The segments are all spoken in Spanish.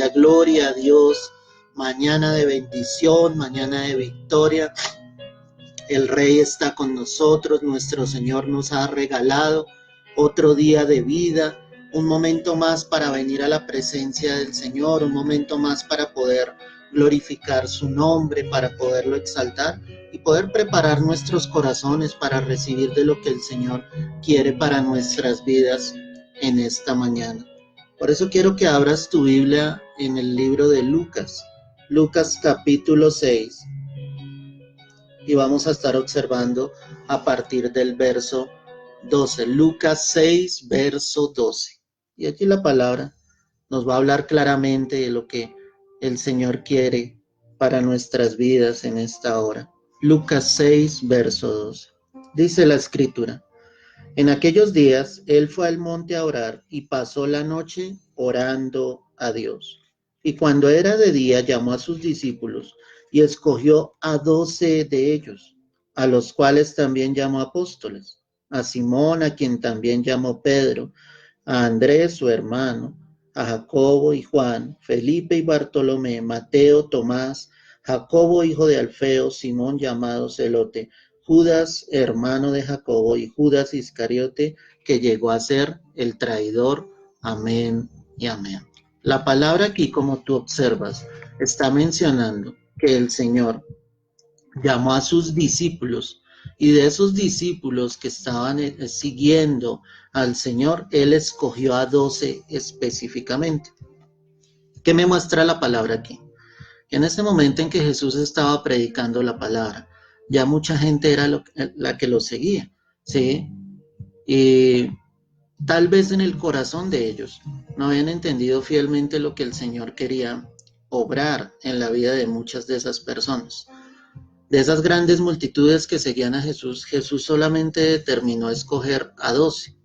aleluya, gloria a Dios. Mañana de bendición, mañana de victoria. El Rey está con nosotros, nuestro Señor nos ha regalado otro día de vida, un momento más para venir a la presencia del Señor, un momento más para poder glorificar su nombre, para poderlo exaltar y poder preparar nuestros corazones para recibir de lo que el Señor quiere para nuestras vidas en esta mañana. Por eso quiero que abras tu Biblia en el libro de Lucas, Lucas capítulo 6. Y vamos a estar observando a partir del verso 12, Lucas 6, verso 12. Y aquí la palabra nos va a hablar claramente de lo que el Señor quiere para nuestras vidas en esta hora. Lucas 6, verso 12. Dice la Escritura: en aquellos días él fue al monte a orar y pasó la noche orando a Dios. Y cuando era de día llamó a sus discípulos y escogió a 12 de ellos, a los cuales también llamó apóstoles: a Simón, a quien también llamó Pedro, a Andrés su hermano, a Jacobo y Juan, Felipe y Bartolomé, Mateo, Tomás, Jacobo hijo de Alfeo, Simón llamado Celote, Judas hermano de Jacobo y Judas Iscariote, que llegó a ser el traidor. Amén y amén. La palabra aquí, como tú observas, está mencionando que el Señor llamó a sus discípulos, y de esos discípulos que estaban siguiendo al Señor, Él escogió a 12 específicamente. ¿Qué me muestra la palabra aquí? En ese momento en que Jesús estaba predicando la palabra, ya mucha gente era la que lo seguía, ¿sí? Y tal vez en el corazón de ellos no habían entendido fielmente lo que el Señor quería obrar en la vida de muchas de esas personas. De esas grandes multitudes que seguían a Jesús, Jesús solamente determinó escoger a 12.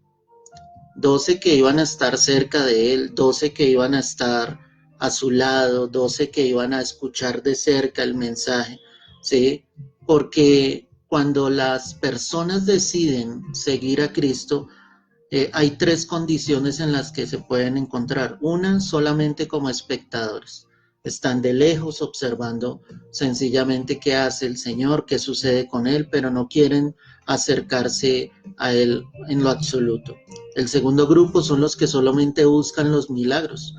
12 que iban a estar cerca de él, 12 que iban a estar a su lado, 12 que iban a escuchar de cerca el mensaje, ¿sí? Porque cuando las personas deciden seguir a Cristo, hay 3 condiciones en las que se pueden encontrar. Una, solamente como espectadores. Están de lejos observando sencillamente qué hace el Señor, qué sucede con Él, pero no quieren acercarse a Él en lo absoluto. El segundo grupo son los que solamente buscan los milagros,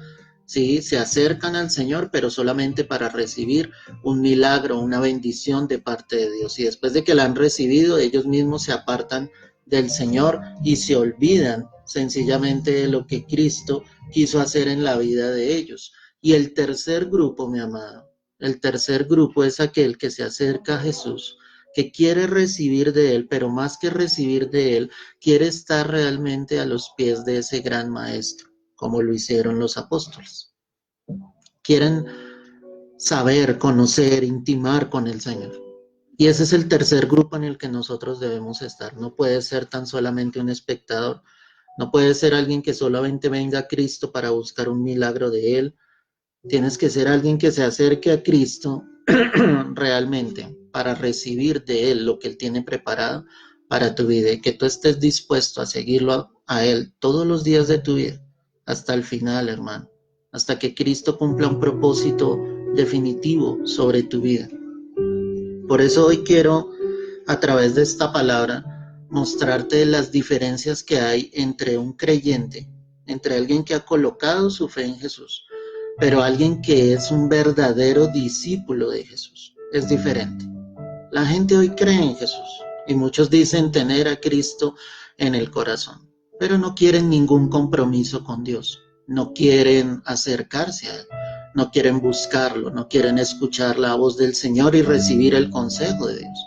¿sí? Se acercan al Señor, pero solamente para recibir un milagro, una bendición de parte de Dios. Y después de que la han recibido, ellos mismos se apartan del Señor y se olvidan sencillamente de lo que Cristo quiso hacer en la vida de ellos. Y el tercer grupo, mi amado, el tercer grupo es aquel que se acerca a Jesús, que quiere recibir de Él, pero más que recibir de Él, quiere estar realmente a los pies de ese gran maestro, como lo hicieron los apóstoles. Quieren saber, conocer, intimar con el Señor. Y ese es el tercer grupo en el que nosotros debemos estar. No puede ser tan solamente un espectador, no puede ser alguien que solamente venga a Cristo para buscar un milagro de Él. Tienes que ser alguien que se acerque a Cristo realmente para recibir de Él lo que Él tiene preparado para tu vida, y que tú estés dispuesto a seguirlo a Él todos los días de tu vida, hasta el final, hermano, hasta que Cristo cumpla un propósito definitivo sobre tu vida. Por eso hoy quiero, a través de esta palabra, mostrarte las diferencias que hay entre un creyente, entre alguien que ha colocado su fe en Jesús, pero alguien que es un verdadero discípulo de Jesús. Es diferente. La gente hoy cree en Jesús y muchos dicen tener a Cristo en el corazón, pero no quieren ningún compromiso con Dios, no quieren acercarse a Él, no quieren buscarlo, no quieren escuchar la voz del Señor y recibir el consejo de Dios.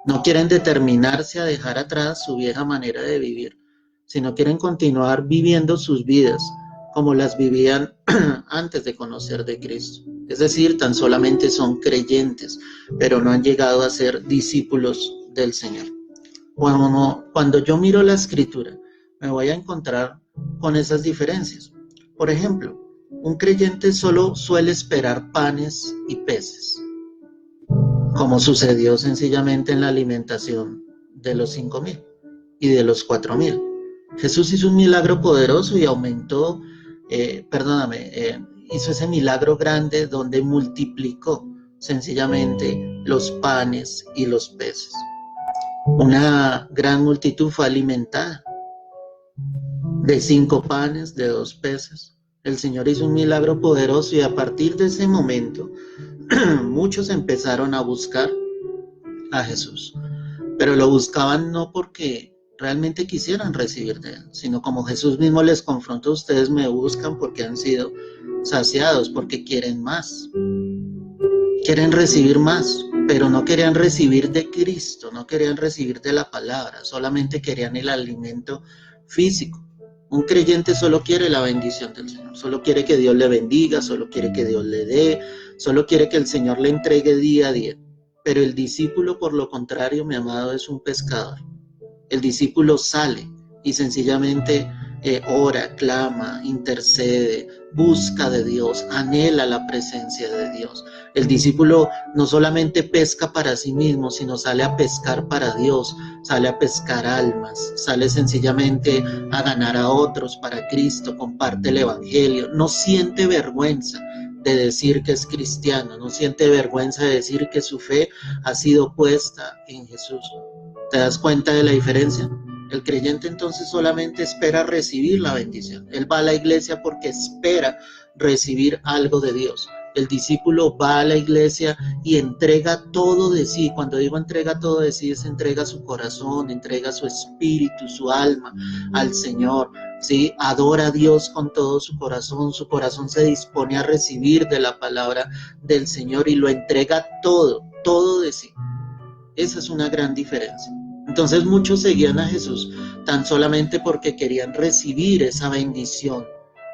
No quieren determinarse a dejar atrás su vieja manera de vivir, sino quieren continuar viviendo sus vidas como las vivían antes de conocer de Cristo. Es decir, tan solamente son creyentes, pero no han llegado a ser discípulos del Señor. Cuando yo miro la Escritura, me voy a encontrar con esas diferencias. Por ejemplo, un creyente solo suele esperar panes y peces, como sucedió sencillamente en la alimentación de los 5,000 y de los 4,000. Jesús hizo un milagro poderoso y aumentó, hizo ese milagro grande donde multiplicó sencillamente los panes y los peces. Una gran multitud fue alimentada de 5 panes, de 2 peces. El Señor hizo un milagro poderoso y a partir de ese momento muchos empezaron a buscar a Jesús, pero lo buscaban no porque realmente quisieran recibir de él, sino como Jesús mismo les confrontó: ustedes me buscan porque han sido saciados, porque quieren más, quieren recibir más, pero no querían recibir de Cristo, no querían recibir de la palabra, solamente querían el alimento físico. Un creyente solo quiere la bendición del Señor, solo quiere que Dios le bendiga, solo quiere que Dios le dé, solo quiere que el Señor le entregue día a día. Pero el discípulo, por lo contrario, mi amado, es un pescador. El discípulo sale y sencillamente ora, clama, intercede, busca de Dios, anhela la presencia de Dios. El discípulo no solamente pesca para sí mismo, sino sale a pescar para Dios, sale a pescar almas, sale sencillamente a ganar a otros para Cristo, comparte el evangelio, no siente vergüenza de decir que es cristiano, no siente vergüenza de decir que su fe ha sido puesta en Jesús. ¿Te das cuenta de la diferencia? El creyente entonces solamente espera recibir la bendición. Él va a la iglesia porque espera recibir algo de Dios. El discípulo va a la iglesia y entrega todo de sí. Cuando digo entrega todo de sí, es entrega su corazón, entrega su espíritu, su alma al Señor, ¿sí? Adora a Dios con todo su corazón se dispone a recibir de la palabra del Señor y lo entrega todo, todo de sí. Esa es una gran diferencia. Entonces muchos seguían a Jesús tan solamente porque querían recibir esa bendición,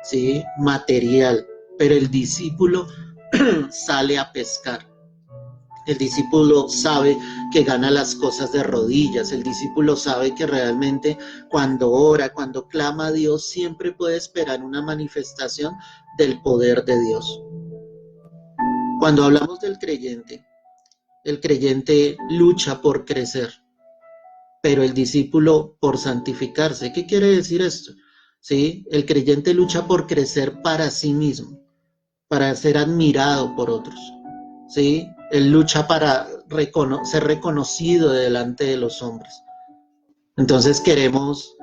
¿sí?, material, pero el discípulo sale a pescar. El discípulo sabe que gana las cosas de rodillas. El discípulo sabe que realmente cuando ora, cuando clama a Dios, siempre puede esperar una manifestación del poder de Dios. Cuando hablamos del creyente, el creyente lucha por crecer, pero el discípulo por santificarse. ¿Qué quiere decir esto? ¿Sí? El creyente lucha por crecer para sí mismo, para ser admirado por otros. ¿Sí? Él lucha para ser reconocido delante de los hombres. Entonces queremos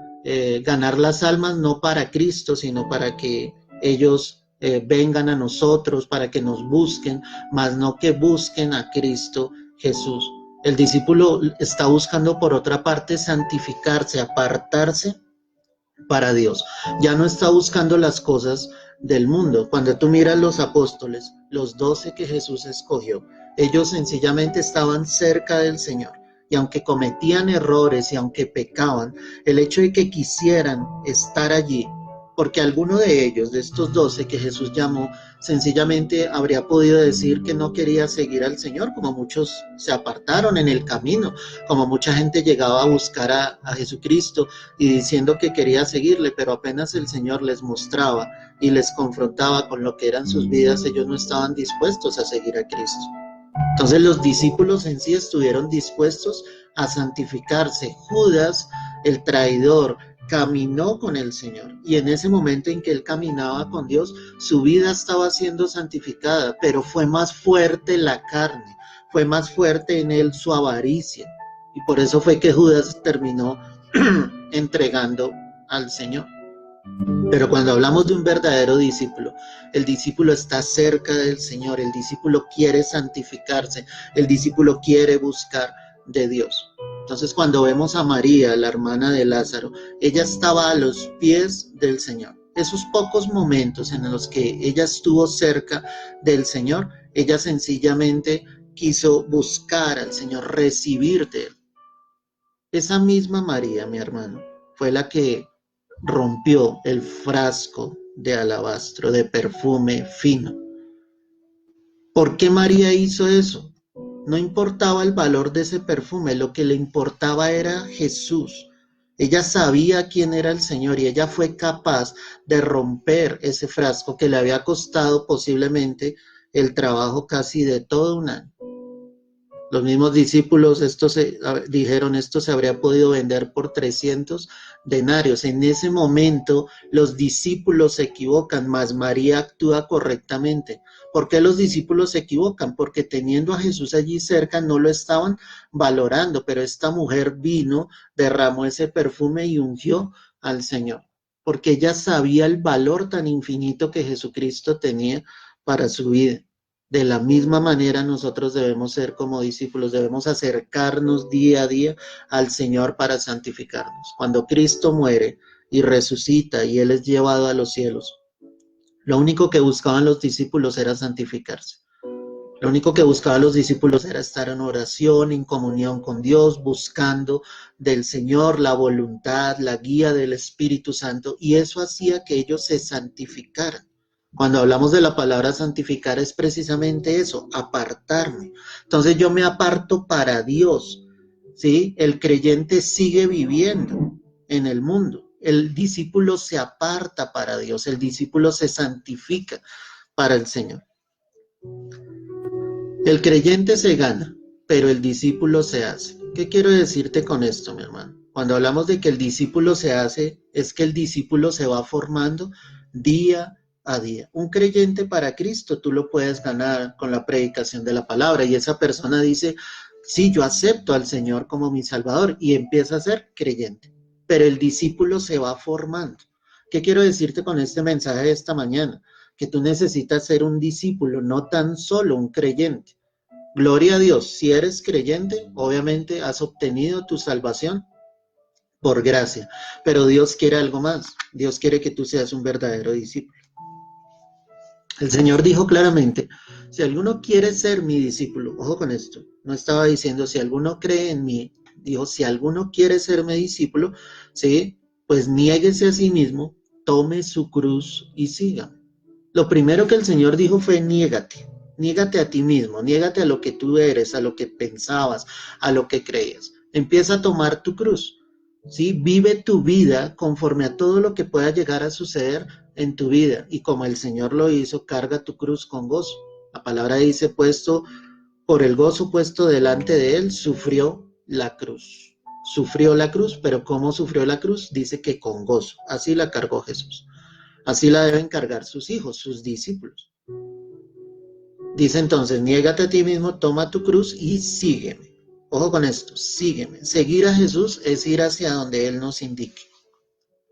ganar las almas no para Cristo, sino para que ellos vengan a nosotros, para que nos busquen, mas no que busquen a Cristo Jesús. El discípulo está buscando por otra parte santificarse, apartarse para Dios. Ya no está buscando las cosas del mundo. Cuando tú miras los apóstoles, los 12 que Jesús escogió, ellos sencillamente estaban cerca del Señor. Y aunque cometían errores y aunque pecaban, el hecho de que quisieran estar allí, porque alguno de ellos, de estos 12 que Jesús llamó, sencillamente habría podido decir que no quería seguir al Señor, como muchos se apartaron en el camino, como mucha gente llegaba a buscar a Jesucristo y diciendo que quería seguirle, pero apenas el Señor les mostraba y les confrontaba con lo que eran sus vidas, ellos no estaban dispuestos a seguir a Cristo. Entonces los discípulos en sí estuvieron dispuestos a santificarse. Judas, el traidor, caminó con el Señor y en ese momento en que él caminaba con Dios, su vida estaba siendo santificada, pero fue más fuerte la carne, fue más fuerte en él su avaricia y por eso fue que Judas terminó entregando al Señor. Pero cuando hablamos de un verdadero discípulo, el discípulo está cerca del Señor, el discípulo quiere santificarse, el discípulo quiere buscar de Dios. Entonces cuando vemos a María, la hermana de Lázaro, ella estaba a los pies del Señor. Esos pocos momentos en los que ella estuvo cerca del Señor, ella sencillamente quiso buscar al Señor, recibir de él. Esa misma María, mi hermano, fue la que rompió el frasco de alabastro, de perfume fino. ¿Por qué María hizo eso? No importaba el valor de ese perfume, lo que le importaba era Jesús. Ella sabía quién era el Señor y ella fue capaz de romper ese frasco que le había costado posiblemente el trabajo casi de todo un año. Los mismos discípulos dijeron, esto se habría podido vender por 300 denarios. En ese momento los discípulos se equivocan, mas María actúa correctamente. ¿Por qué los discípulos se equivocan? Porque teniendo a Jesús allí cerca no lo estaban valorando, pero esta mujer vino, derramó ese perfume y ungió al Señor, porque ella sabía el valor tan infinito que Jesucristo tenía para su vida. De la misma manera nosotros debemos ser como discípulos, debemos acercarnos día a día al Señor para santificarnos. Cuando Cristo muere y resucita y Él es llevado a los cielos, lo único que buscaban los discípulos era santificarse. Lo único que buscaban los discípulos era estar en oración, en comunión con Dios, buscando del Señor la voluntad, la guía del Espíritu Santo, y eso hacía que ellos se santificaran. Cuando hablamos de la palabra santificar es precisamente eso, apartarme. Entonces yo me aparto para Dios, ¿sí? El creyente sigue viviendo en el mundo. El discípulo se aparta para Dios, el discípulo se santifica para el Señor. El creyente se gana, pero el discípulo se hace. ¿Qué quiero decirte con esto, mi hermano? Cuando hablamos de que el discípulo se hace, es que el discípulo se va formando día a día. Un creyente para Cristo tú lo puedes ganar con la predicación de la palabra y esa persona dice, sí, yo acepto al Señor como mi Salvador y empieza a ser creyente. Pero el discípulo se va formando. ¿Qué quiero decirte con este mensaje de esta mañana? Que tú necesitas ser un discípulo, no tan solo un creyente. Gloria a Dios, si eres creyente, obviamente has obtenido tu salvación por gracia, pero Dios quiere algo más. Dios quiere que tú seas un verdadero discípulo. El Señor dijo claramente, si alguno quiere ser mi discípulo, ojo con esto, no estaba diciendo si alguno cree en mí, dijo si alguno quiere ser mi discípulo, sí, pues niéguese a sí mismo, tome su cruz y siga. Lo primero que el Señor dijo fue niégate. Niégate a ti mismo, niégate a lo que tú eres, a lo que pensabas, a lo que creías. Empieza a tomar tu cruz, ¿sí? Vive tu vida conforme a todo lo que pueda llegar a suceder en tu vida. Y como el Señor lo hizo, carga tu cruz con gozo. La palabra dice, por el gozo puesto delante de él, sufrió la cruz. Sufrió la cruz, pero ¿cómo sufrió la cruz? Dice que con gozo. Así la cargó Jesús. Así la deben cargar sus hijos, sus discípulos. Dice entonces, niégate a ti mismo, toma tu cruz y sígueme. Ojo con esto, sígueme. Seguir a Jesús es ir hacia donde Él nos indique.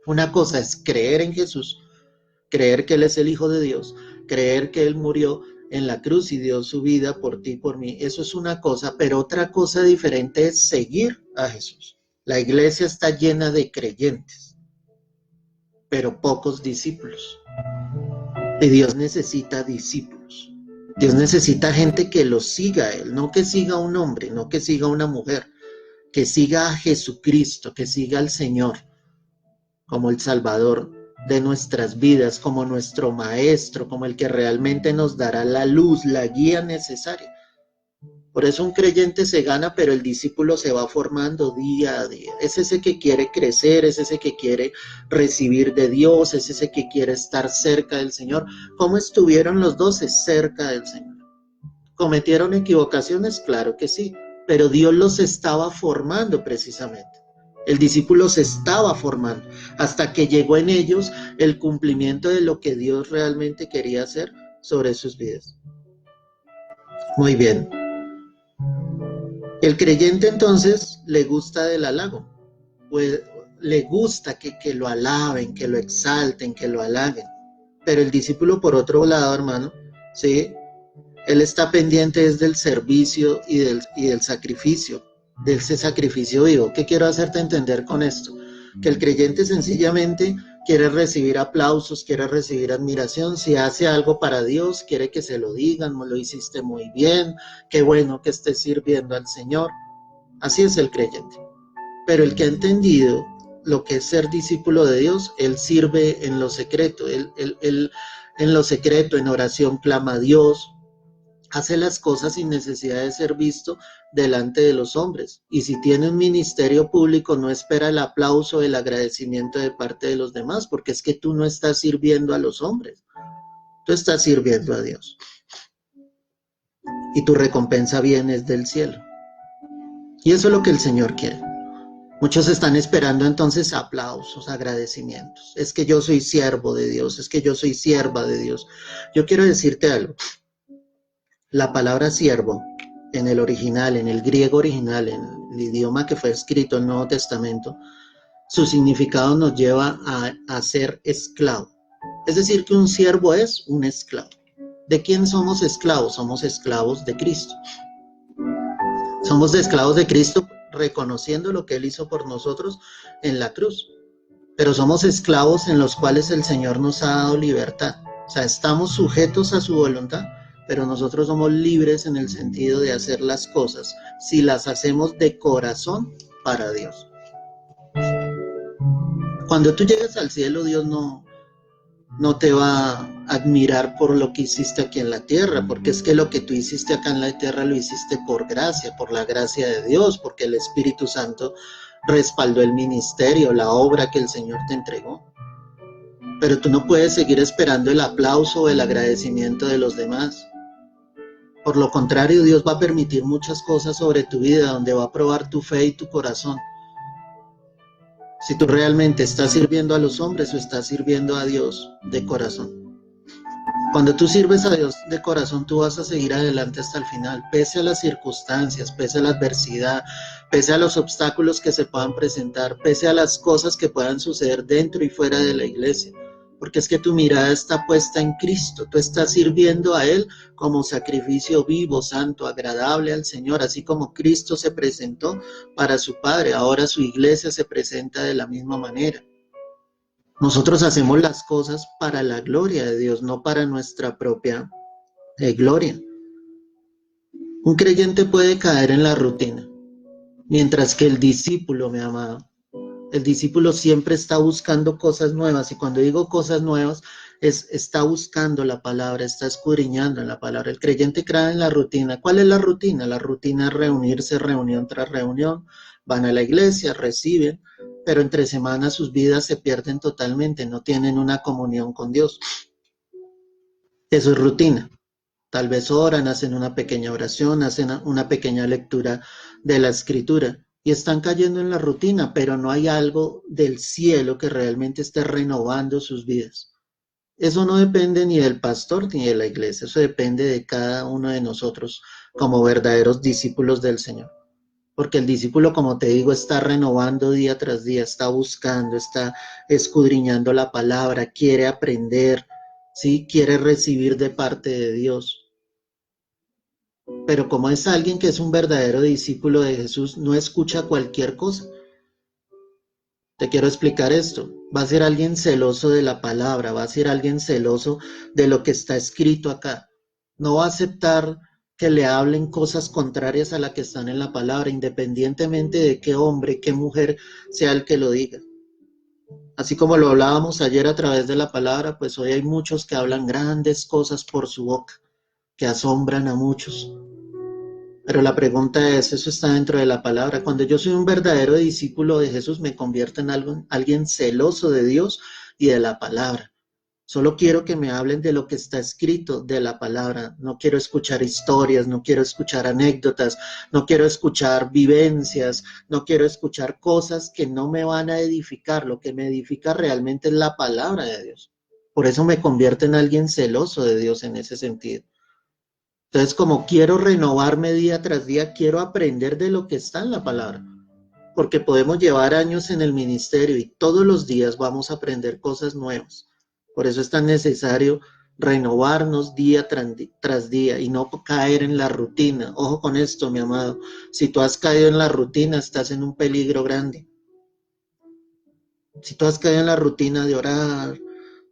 Una cosa es creer en Jesús, creer que Él es el Hijo de Dios, creer que Él murió en la cruz y dio su vida por ti y por mí. Eso es una cosa, pero otra cosa diferente es seguir a Jesús. La iglesia está llena de creyentes, pero pocos discípulos. Y Dios necesita discípulos. Dios necesita gente que lo siga a Él, no que siga a un hombre, no que siga a una mujer, que siga a Jesucristo, que siga al Señor como el Salvador de nuestras vidas, como nuestro Maestro, como el que realmente nos dará la luz, la guía necesaria. Por eso un creyente se gana, pero el discípulo se va formando día a día. Es ese que quiere crecer, es ese que quiere recibir de Dios, es ese que quiere estar cerca del Señor. ¿Cómo estuvieron los 12 cerca del Señor? ¿Cometieron equivocaciones? Claro que sí, pero Dios los estaba formando precisamente. El discípulo se estaba formando hasta que llegó en ellos el cumplimiento de lo que Dios realmente quería hacer sobre sus vidas. Muy bien. El creyente entonces le gusta del halago, pues le gusta que lo alaben, que lo exalten, que lo halaguen. Pero el discípulo, por otro lado, hermano, ¿sí? Él está pendiente es del servicio y del sacrificio, de ese sacrificio vivo. ¿Qué quiero hacerte entender con esto? Que el creyente sencillamente quiere recibir aplausos, quiere recibir admiración. Si hace algo para Dios, quiere que se lo digan, lo hiciste muy bien, qué bueno que estés sirviendo al Señor. Así es el creyente. Pero el que ha entendido lo que es ser discípulo de Dios, él sirve en lo secreto, él en lo secreto, en oración, clama a Dios, hace las cosas sin necesidad de ser visto delante de los hombres. Y si tiene un ministerio público, no espera el aplauso, el agradecimiento de parte de los demás, porque es que tú no estás sirviendo a los hombres, tú estás sirviendo a Dios. y tu recompensa viene del cielo. Y eso es lo que el Señor quiere. Muchos están esperando entonces aplausos, agradecimientos. Es que yo soy siervo de Dios, es que yo soy sierva de Dios. Yo quiero decirte algo. La palabra siervo, en el original, en el griego original, en el idioma que fue escrito en el Nuevo Testamento, su significado nos lleva a ser esclavo. Es decir, que un siervo es un esclavo. ¿De quién somos esclavos? Somos esclavos de Cristo. Somos esclavos de Cristo reconociendo lo que Él hizo por nosotros en la cruz. Pero somos esclavos en los cuales el Señor nos ha dado libertad. O sea, estamos sujetos a su voluntad, pero nosotros somos libres en el sentido de hacer las cosas si las hacemos de corazón para Dios. Cuando tú llegues al cielo, Dios no te va a admirar por lo que hiciste aquí en la tierra, porque es que lo que tú hiciste acá en la tierra lo hiciste por gracia, por la gracia de Dios, porque el Espíritu Santo respaldó el ministerio, la obra que el Señor te entregó. Pero tú no puedes seguir esperando el aplauso o el agradecimiento de los demás. Por lo contrario, Dios va a permitir muchas cosas sobre tu vida, donde va a probar tu fe y tu corazón. Si tú realmente estás sirviendo a los hombres o estás sirviendo a Dios de corazón. Cuando tú sirves a Dios de corazón, tú vas a seguir adelante hasta el final, pese a las circunstancias, pese a la adversidad, pese a los obstáculos que se puedan presentar, pese a las cosas que puedan suceder dentro y fuera de la iglesia. Porque es que tu mirada está puesta en Cristo, tú estás sirviendo a Él como sacrificio vivo, santo, agradable al Señor, así como Cristo se presentó para su Padre, ahora su iglesia se presenta de la misma manera. Nosotros hacemos las cosas para la gloria de Dios, no para nuestra propia gloria. Un creyente puede caer en la rutina, mientras que el discípulo, mi amado, el discípulo siempre está buscando cosas nuevas, y cuando digo cosas nuevas, está buscando la palabra, está escudriñando en la palabra. El creyente cae en la rutina. ¿Cuál es la rutina? La rutina es reunirse reunión tras reunión, van a la iglesia, reciben, pero entre semanas sus vidas se pierden totalmente, no tienen una comunión con Dios. Eso es rutina. Tal vez oran, hacen una pequeña oración, hacen una pequeña lectura de la escritura y están cayendo en la rutina, pero no hay algo del cielo que realmente esté renovando sus vidas. Eso no depende ni del pastor ni de la iglesia, eso depende de cada uno de nosotros como verdaderos discípulos del Señor. Porque el discípulo, como te digo, está renovando día tras día, está buscando, está escudriñando la palabra, quiere aprender, ¿sí? Quiere recibir de parte de Dios. Pero como es alguien que es un verdadero discípulo de Jesús, no escucha cualquier cosa. Te quiero explicar esto. Va a ser alguien celoso de la palabra, va a ser alguien celoso de lo que está escrito acá. No va a aceptar que le hablen cosas contrarias a las que están en la palabra, independientemente de qué hombre, qué mujer sea el que lo diga. Así como lo hablábamos ayer a través de la palabra, pues hoy hay muchos que hablan grandes cosas por su boca, que asombran a muchos. Pero la pregunta es, ¿eso está dentro de la palabra? Cuando yo soy un verdadero discípulo de Jesús, me convierto en alguien celoso de Dios y de la palabra. Solo quiero que me hablen de lo que está escrito de la palabra. No quiero escuchar historias, no quiero escuchar anécdotas, no quiero escuchar vivencias, no quiero escuchar cosas que no me van a edificar. Lo que me edifica realmente es la palabra de Dios. Por eso me convierto en alguien celoso de Dios en ese sentido. Entonces, como quiero renovarme día tras día, quiero aprender de lo que está en la palabra, porque podemos llevar años en el ministerio y todos los días vamos a aprender cosas nuevas. Por eso es tan necesario renovarnos día tras día y no caer en la rutina. Ojo con esto, mi amado. Si tú has caído en la rutina, estás en un peligro grande. Si tú has caído en la rutina de orar,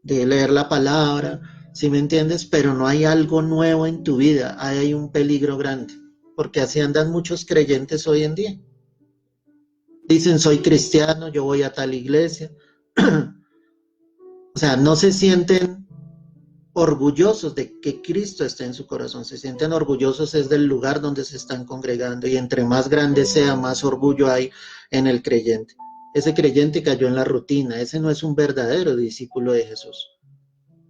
de leer la palabra, ¿sí me entiendes? Pero no hay algo nuevo en tu vida, hay un peligro grande, porque así andan muchos creyentes hoy en día. Dicen, soy cristiano, yo voy a tal iglesia. O sea, no se sienten orgullosos de que Cristo esté en su corazón, se sienten orgullosos es del lugar donde se están congregando, y entre más grande sea, más orgullo hay en el creyente. Ese creyente cayó en la rutina, ese no es un verdadero discípulo de Jesús.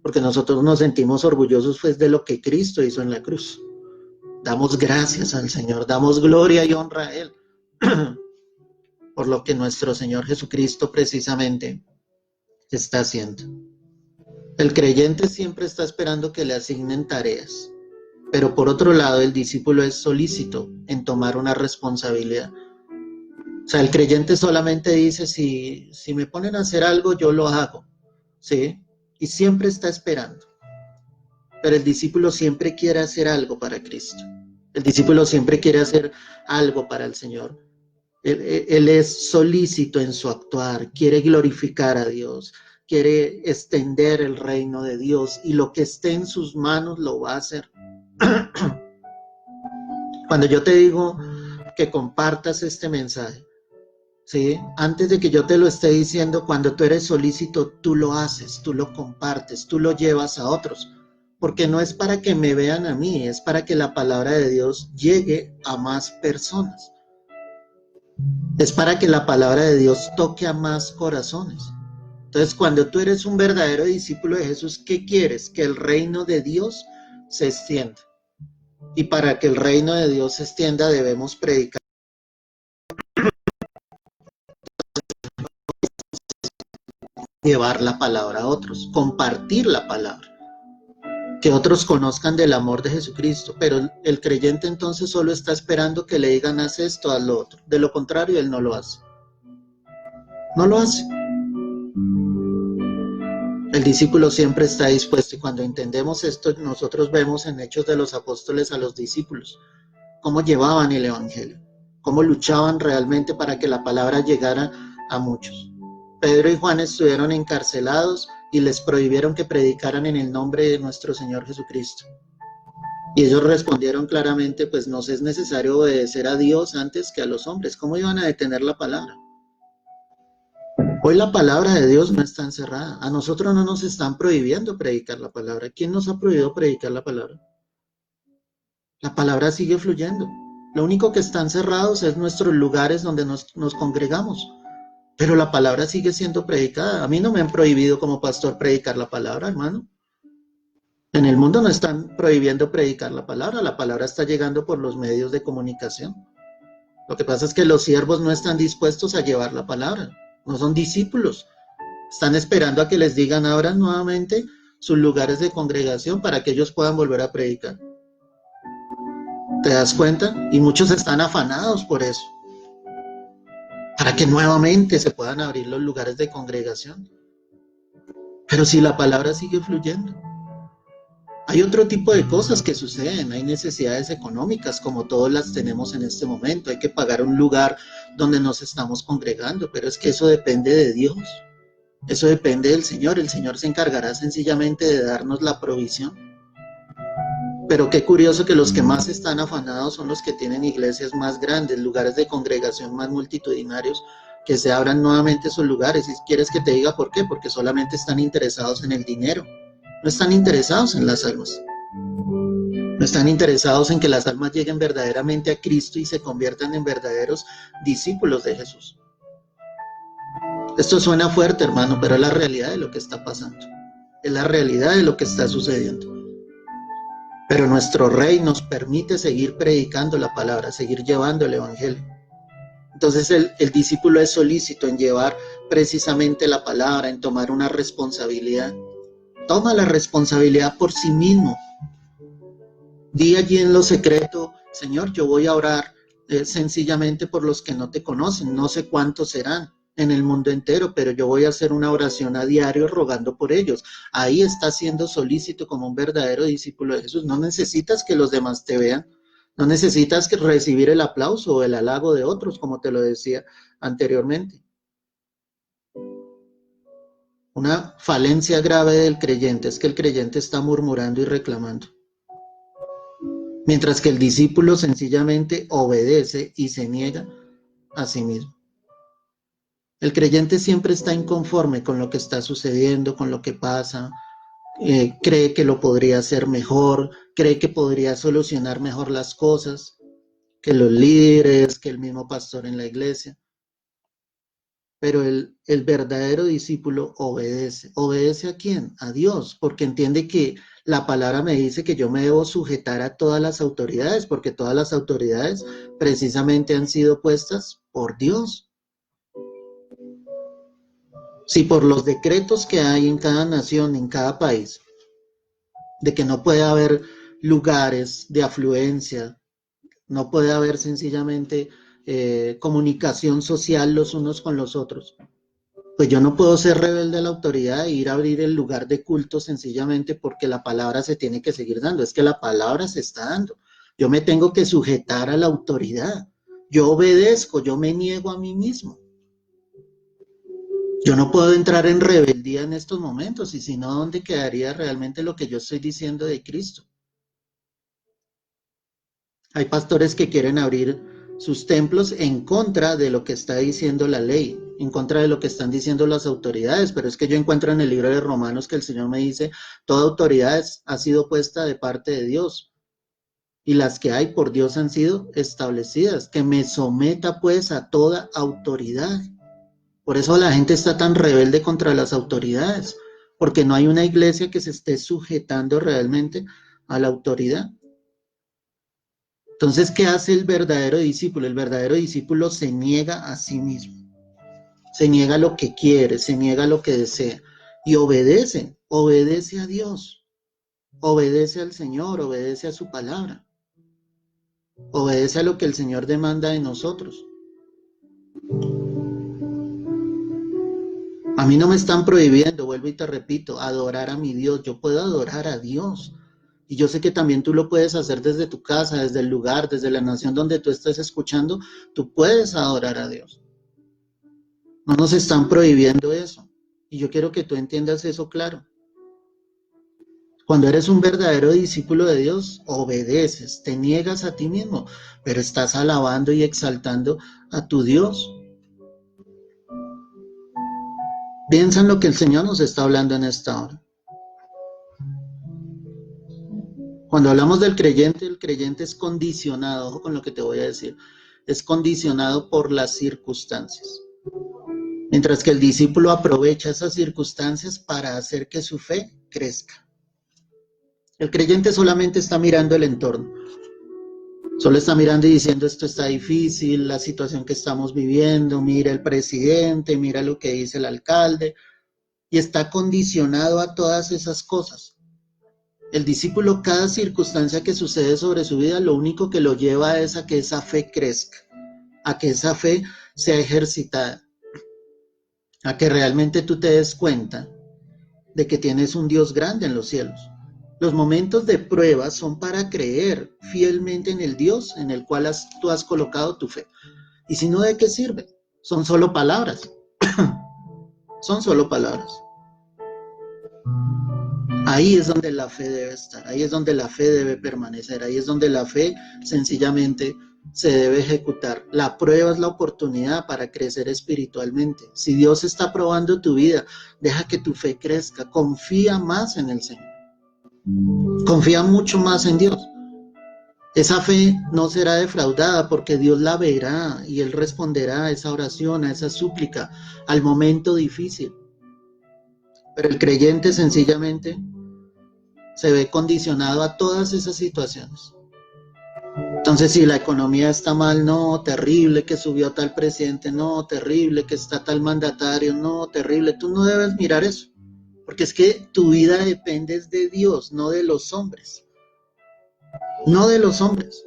Porque nosotros nos sentimos orgullosos pues de lo que Cristo hizo en la cruz. Damos gracias al Señor, damos gloria y honra a Él por lo que nuestro Señor Jesucristo precisamente está haciendo. El creyente siempre está esperando que le asignen tareas, pero por otro lado el discípulo es solícito en tomar una responsabilidad. O sea, el creyente solamente dice, si me ponen a hacer algo, yo lo hago, ¿sí? Y siempre está esperando. Pero el discípulo siempre quiere hacer algo para Cristo. El discípulo siempre quiere hacer algo para el Señor. Él es solícito en su actuar, quiere glorificar a Dios, quiere extender el reino de Dios y lo que esté en sus manos lo va a hacer. Cuando yo te digo que compartas este mensaje, ¿sí? Antes de que yo te lo esté diciendo, cuando tú eres solícito, tú lo haces, tú lo compartes, tú lo llevas a otros. Porque no es para que me vean a mí, es para que la palabra de Dios llegue a más personas. Es para que la palabra de Dios toque a más corazones. Entonces, cuando tú eres un verdadero discípulo de Jesús, ¿qué quieres? Que el reino de Dios se extienda. Y para que el reino de Dios se extienda, debemos predicar. Llevar la palabra a otros, compartir la palabra, que otros conozcan del amor de Jesucristo, pero el creyente entonces solo está esperando que le digan haz esto, haz lo otro, de lo contrario él no lo hace, no lo hace. El discípulo siempre está dispuesto y cuando entendemos esto nosotros vemos en Hechos de los Apóstoles a los discípulos, cómo llevaban el evangelio, cómo luchaban realmente para que la palabra llegara a muchos. Pedro y Juan estuvieron encarcelados y les prohibieron que predicaran en el nombre de nuestro Señor Jesucristo. Y ellos respondieron claramente, pues nos es necesario obedecer a Dios antes que a los hombres. ¿Cómo iban a detener la palabra? Hoy la palabra de Dios no está encerrada. A nosotros no nos están prohibiendo predicar la palabra. ¿Quién nos ha prohibido predicar la palabra? La palabra sigue fluyendo. Lo único que están cerrados es nuestros lugares donde nos congregamos. Pero la palabra sigue siendo predicada. A mí no me han prohibido como pastor predicar la palabra, hermano. En el mundo no están prohibiendo predicar la palabra está llegando por los medios de comunicación. Lo que pasa es que los siervos no están dispuestos a llevar la palabra, no son discípulos. Están esperando a que les digan abran nuevamente sus lugares de congregación para que ellos puedan volver a predicar. ¿Te das cuenta? Y muchos están afanados por eso, para que nuevamente se puedan abrir los lugares de congregación. Pero si la palabra sigue fluyendo. Hay otro tipo de cosas que suceden, hay necesidades económicas como todas las tenemos en este momento, hay que pagar un lugar donde nos estamos congregando, pero es que eso depende de Dios, eso depende del Señor, el Señor se encargará sencillamente de darnos la provisión. Pero qué curioso que los que más están afanados son los que tienen iglesias más grandes, lugares de congregación más multitudinarios, que se abran nuevamente esos lugares. Y quieres que te diga por qué, porque solamente están interesados en el dinero. No están interesados en las almas. No están interesados en que las almas lleguen verdaderamente a Cristo y se conviertan en verdaderos discípulos de Jesús. Esto suena fuerte, hermano, pero es la realidad de lo que está pasando. Es la realidad de lo que está sucediendo. Pero nuestro Rey nos permite seguir predicando la palabra, seguir llevando el evangelio. Entonces el discípulo es solícito en llevar precisamente la palabra, en tomar una responsabilidad. Toma la responsabilidad por sí mismo. Di allí en lo secreto, Señor, yo voy a orar sencillamente por los que no te conocen. No sé cuántos serán en el mundo entero, pero yo voy a hacer una oración a diario rogando por ellos. Ahí estás siendo solícito como un verdadero discípulo de Jesús. No necesitas que los demás te vean. No necesitas que recibir el aplauso o el halago de otros, como te lo decía anteriormente. Una falencia grave del creyente es que el creyente está murmurando y reclamando, mientras que el discípulo sencillamente obedece y se niega a sí mismo. El creyente siempre está inconforme con lo que está sucediendo, con lo que pasa, cree que lo podría hacer mejor, cree que podría solucionar mejor las cosas, que los líderes, que el mismo pastor en la iglesia. pero el verdadero discípulo obedece. ¿Obedece a quién? A Dios, porque entiende que la palabra me dice que yo me debo sujetar a todas las autoridades, porque todas las autoridades precisamente han sido puestas por Dios. Si por los decretos que hay en cada nación, en cada país, de que no puede haber lugares de afluencia, no puede haber sencillamente comunicación social los unos con los otros, pues yo no puedo ser rebelde a la autoridad e ir a abrir el lugar de culto sencillamente porque la palabra se tiene que seguir dando. Es que la palabra se está dando. Yo me tengo que sujetar a la autoridad. Yo obedezco, yo me niego a mí mismo. Yo no puedo entrar en rebeldía en estos momentos, y si no, ¿dónde quedaría realmente lo que yo estoy diciendo de Cristo? Hay pastores que quieren abrir sus templos en contra de lo que está diciendo la ley, en contra de lo que están diciendo las autoridades, pero es que yo encuentro en el libro de Romanos que el Señor me dice, toda autoridad ha sido puesta de parte de Dios, y las que hay por Dios han sido establecidas, que me someta pues a toda autoridad. Por eso la gente está tan rebelde contra las autoridades, porque no hay una iglesia que se esté sujetando realmente a la autoridad. Entonces, ¿qué hace el verdadero discípulo? El verdadero discípulo se niega a sí mismo, se niega a lo que quiere, se niega a lo que desea y obedece a Dios, obedece al Señor, obedece a su palabra, obedece a lo que el Señor demanda de nosotros. A mí no me están prohibiendo, vuelvo y te repito, adorar a mi Dios. Yo puedo adorar a Dios. Y yo sé que también tú lo puedes hacer desde tu casa, desde el lugar, desde la nación donde tú estés escuchando. Tú puedes adorar a Dios. No nos están prohibiendo eso. Y yo quiero que tú entiendas eso claro. Cuando eres un verdadero discípulo de Dios, obedeces, te niegas a ti mismo, pero estás alabando y exaltando a tu Dios. Piensa en lo que el Señor nos está hablando en esta hora. Cuando hablamos del creyente, el creyente es condicionado, ojo con lo que te voy a decir, es condicionado por las circunstancias. Mientras que el discípulo aprovecha esas circunstancias para hacer que su fe crezca. El creyente solamente está mirando el entorno. Solo está mirando y diciendo esto está difícil, la situación que estamos viviendo, mira el presidente, mira lo que dice el alcalde, y está condicionado a todas esas cosas. El discípulo, cada circunstancia que sucede sobre su vida, lo único que lo lleva es a que esa fe crezca, a que esa fe sea ejercitada, a que realmente tú te des cuenta de que tienes un Dios grande en los cielos. Los momentos de prueba son para creer fielmente en el Dios en el cual tú has colocado tu fe. Y si no, ¿de qué sirve? Son solo palabras. Son solo palabras. Ahí es donde la fe debe estar, ahí es donde la fe debe permanecer, ahí es donde la fe sencillamente se debe ejecutar. La prueba es la oportunidad para crecer espiritualmente. Si Dios está probando tu vida, deja que tu fe crezca, confía más en el Señor. Confía mucho más en Dios. Esa fe no será defraudada porque Dios la verá y Él responderá a esa oración, a esa súplica, al momento difícil. Pero el creyente sencillamente se ve condicionado a todas esas situaciones. Entonces, si la economía está mal, no, terrible que subió tal presidente, no, terrible que está tal mandatario, no, terrible. Tú no debes mirar eso, porque es que tu vida depende de Dios, no de los hombres. No de los hombres.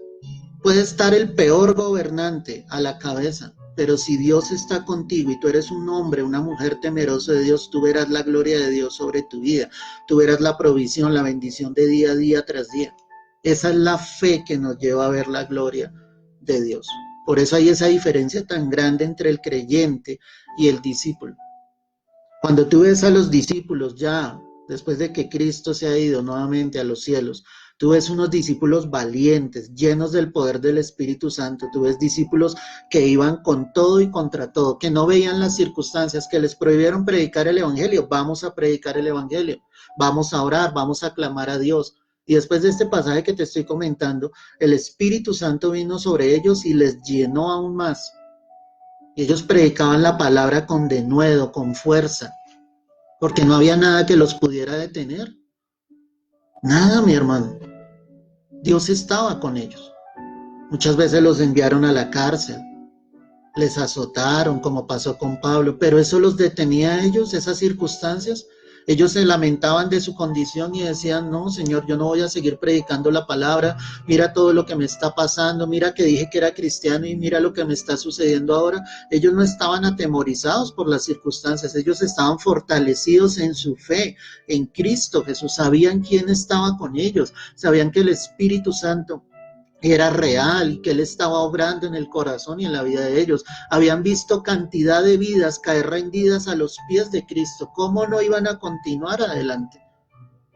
Puede estar el peor gobernante a la cabeza, pero si Dios está contigo y tú eres un hombre, una mujer temeroso de Dios, tú verás la gloria de Dios sobre tu vida. Tú verás la provisión, la bendición de día a día tras día. Esa es la fe que nos lleva a ver la gloria de Dios. Por eso hay esa diferencia tan grande entre el creyente y el discípulo. Cuando tú ves a los discípulos ya, después de que Cristo se ha ido nuevamente a los cielos, tú ves unos discípulos valientes, llenos del poder del Espíritu Santo. Tú ves discípulos que iban con todo y contra todo, que no veían las circunstancias, que les prohibieron predicar el Evangelio. Vamos a predicar el Evangelio, vamos a orar, vamos a clamar a Dios. Y después de este pasaje que te estoy comentando, el Espíritu Santo vino sobre ellos y les llenó aún más. Y ellos predicaban la palabra con denuedo, con fuerza, porque no había nada que los pudiera detener. Nada, mi hermano. Dios estaba con ellos. Muchas veces los enviaron a la cárcel, les azotaron, como pasó con Pablo, pero eso los detenía a ellos, esas circunstancias. Ellos se lamentaban de su condición y decían, no, Señor, yo no voy a seguir predicando la palabra, mira todo lo que me está pasando, mira que dije que era cristiano y mira lo que me está sucediendo ahora. Ellos no estaban atemorizados por las circunstancias, ellos estaban fortalecidos en su fe, en Cristo Jesús, sabían quién estaba con ellos, sabían que el Espíritu Santo era real y que Él estaba obrando en el corazón y en la vida de ellos. Habían visto cantidad de vidas caer rendidas a los pies de Cristo. ¿Cómo no iban a continuar adelante?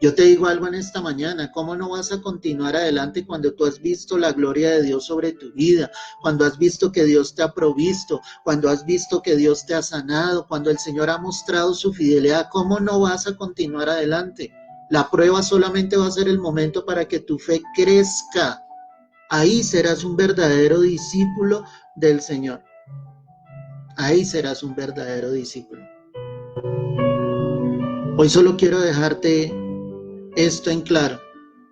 Yo te digo algo en esta mañana, ¿cómo no vas a continuar adelante cuando tú has visto la gloria de Dios sobre tu vida? Cuando has visto que Dios te ha provisto, cuando has visto que Dios te ha sanado, cuando el Señor ha mostrado su fidelidad, ¿cómo no vas a continuar adelante? La prueba solamente va a ser el momento para que tu fe crezca. Ahí serás un verdadero discípulo del Señor. Ahí serás un verdadero discípulo. Hoy solo quiero dejarte esto en claro,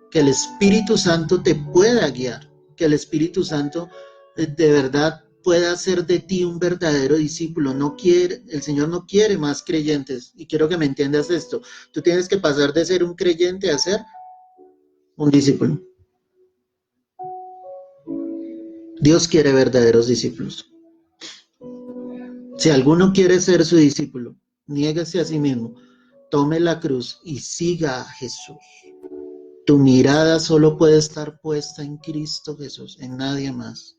que el Espíritu Santo te pueda guiar, que el Espíritu Santo de verdad pueda hacer de ti un verdadero discípulo. El Señor no quiere más creyentes, y quiero que me entiendas esto. Tú tienes que pasar de ser un creyente a ser un discípulo. Dios quiere verdaderos discípulos. Si alguno quiere ser su discípulo, niéguese a sí mismo, tome la cruz y siga a Jesús. Tu mirada solo puede estar puesta en Cristo Jesús, en nadie más.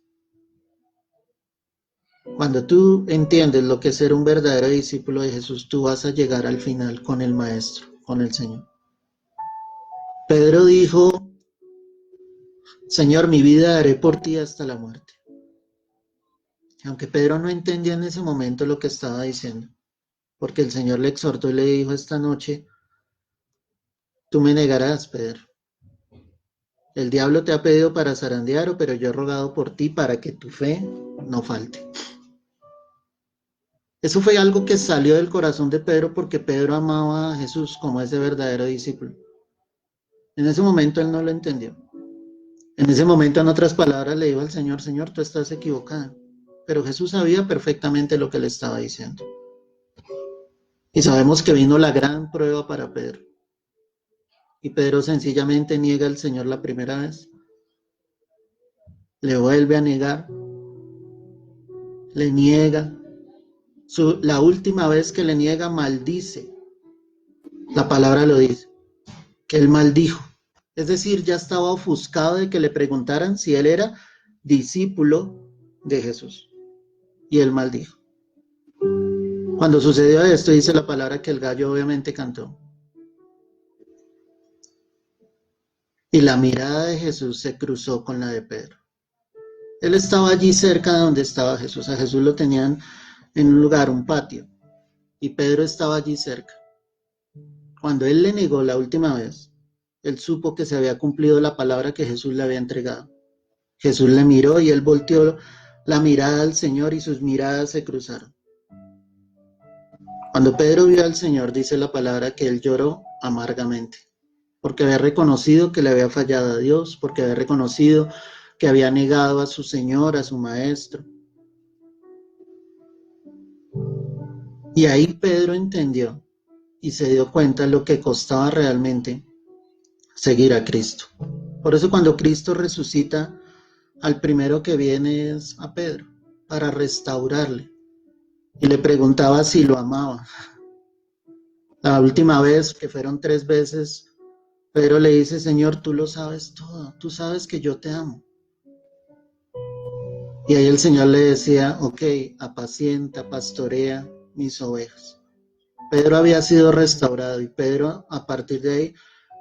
Cuando tú entiendes lo que es ser un verdadero discípulo de Jesús, tú vas a llegar al final con el Maestro, con el Señor. Pedro dijo, Señor, mi vida daré por ti hasta la muerte. Aunque Pedro no entendía en ese momento lo que estaba diciendo, porque el Señor le exhortó y le dijo esta noche, tú me negarás, Pedro. El diablo te ha pedido para zarandear, pero yo he rogado por ti para que tu fe no falte. Eso fue algo que salió del corazón de Pedro porque Pedro amaba a Jesús como ese verdadero discípulo. En ese momento él no lo entendió. En ese momento, en otras palabras, le dijo al Señor, Señor, tú estás equivocado. Pero Jesús sabía perfectamente lo que le estaba diciendo. Y sabemos que vino la gran prueba para Pedro. Y Pedro sencillamente niega al Señor la primera vez. Le vuelve a negar. Le niega. La última vez que le niega, maldice. La palabra lo dice. Que él maldijo. Es decir, ya estaba ofuscado de que le preguntaran si él era discípulo de Jesús. Y él maldijo. Cuando sucedió esto, dice la palabra que el gallo obviamente cantó. Y la mirada de Jesús se cruzó con la de Pedro. Él estaba allí cerca de donde estaba Jesús. A Jesús lo tenían en un lugar, un patio. Y Pedro estaba allí cerca. Cuando él le negó la última vez, él supo que se había cumplido la palabra que Jesús le había entregado. Jesús le miró y él volteó la mirada al Señor y sus miradas se cruzaron. Cuando Pedro vio al Señor, dice la palabra que él lloró amargamente, porque había reconocido que le había fallado a Dios, porque había reconocido que había negado a su Señor, a su Maestro. Y ahí Pedro entendió y se dio cuenta de lo que costaba realmente seguir a Cristo. Por eso cuando Cristo resucita, al primero que viene es a Pedro, para restaurarle. Y le preguntaba si lo amaba. La última vez, que fueron 3 veces, Pedro le dice, Señor, tú lo sabes todo, tú sabes que yo te amo. Y ahí el Señor le decía, ok, apacienta, pastorea mis ovejas. Pedro había sido restaurado y Pedro a partir de ahí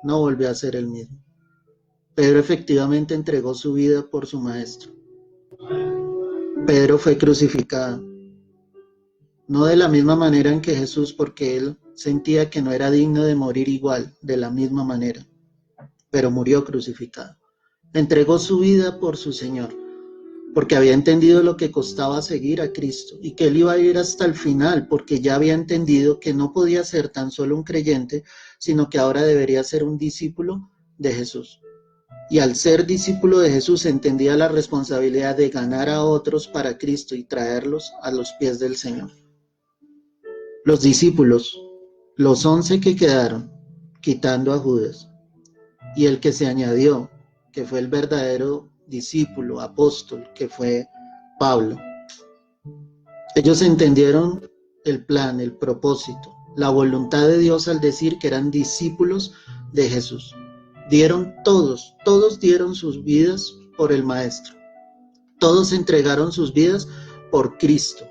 no volvió a ser el mismo. Pedro efectivamente entregó su vida por su Maestro. Pedro fue crucificado. No de la misma manera en que Jesús, porque él sentía que no era digno de morir igual, de la misma manera, pero murió crucificado. Entregó su vida por su Señor. porque había entendido lo que costaba seguir a Cristo y que él iba a ir hasta el final, porque ya había entendido que no podía ser tan solo un creyente, sino que ahora debería ser un discípulo de Jesús. Y al ser discípulo de Jesús entendía la responsabilidad de ganar a otros para Cristo y traerlos a los pies del Señor. Los discípulos, los 11 que quedaron, quitando a Judas, y el que se añadió, que fue el verdadero discípulo, apóstol, que fue Pablo. Ellos entendieron el plan, el propósito, la voluntad de Dios al decir que eran discípulos de Jesús. Todos dieron sus vidas por el Maestro. Todos entregaron sus vidas por Cristo.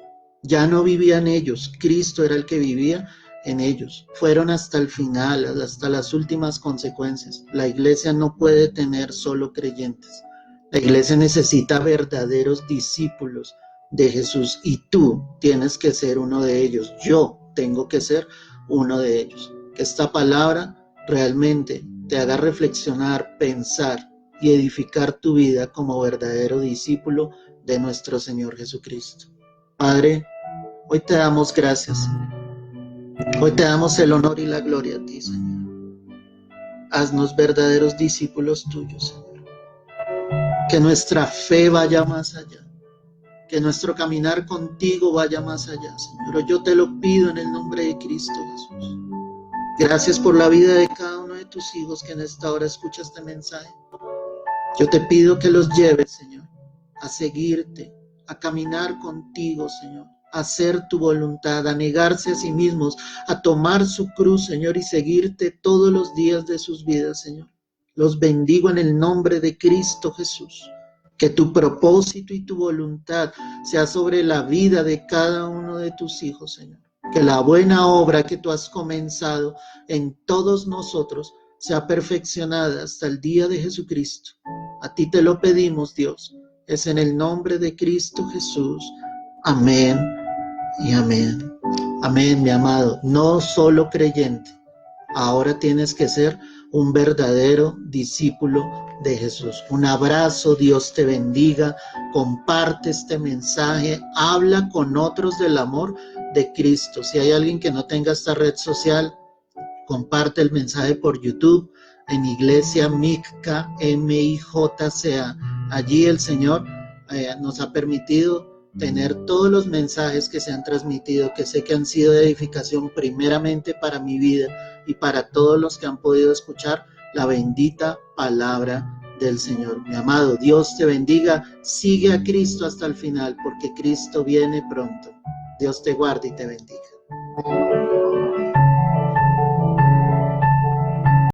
Ya no vivían ellos, Cristo era el que vivía en ellos. Fueron hasta el final, hasta las últimas consecuencias. La iglesia no puede tener solo creyentes. La iglesia necesita verdaderos discípulos de Jesús y tú tienes que ser uno de ellos. Yo tengo que ser uno de ellos. Que esta palabra realmente te haga reflexionar, pensar y edificar tu vida como verdadero discípulo de nuestro Señor Jesucristo. Padre, hoy te damos gracias. Hoy te damos el honor y la gloria a ti, Señor. Haznos verdaderos discípulos tuyos, Señor. Que nuestra fe vaya más allá. Que nuestro caminar contigo vaya más allá, Señor. Yo te lo pido en el nombre de Cristo Jesús. Gracias por la vida de cada uno de tus hijos que en esta hora escucha este mensaje. Yo te pido que los lleves, Señor, a seguirte, a caminar contigo, Señor, a hacer tu voluntad, a negarse a sí mismos, a tomar su cruz, Señor, y seguirte todos los días de sus vidas, Señor. Los bendigo en el nombre de Cristo Jesús. Que tu propósito y tu voluntad sea sobre la vida de cada uno de tus hijos, Señor. Que la buena obra que tú has comenzado en todos nosotros sea perfeccionada hasta el día de Jesucristo. A ti te lo pedimos, Dios. Es en el nombre de Cristo Jesús. Amén y amén. Amén, mi amado. No solo creyente. Ahora tienes que ser un verdadero discípulo de Jesús. Un abrazo, Dios te bendiga. Comparte este mensaje. Habla con otros del amor de Cristo. Si hay alguien que no tenga esta red social, comparte el mensaje por YouTube en Iglesia Micca, MIJCA. Allí el Señor nos ha permitido tener todos los mensajes que se han transmitido, que sé que han sido de edificación primeramente para mi vida y para todos los que han podido escuchar la bendita palabra del Señor. Mi amado, Dios te bendiga. Sigue a Cristo hasta el final, porque Cristo viene pronto. Dios te guarde y te bendiga.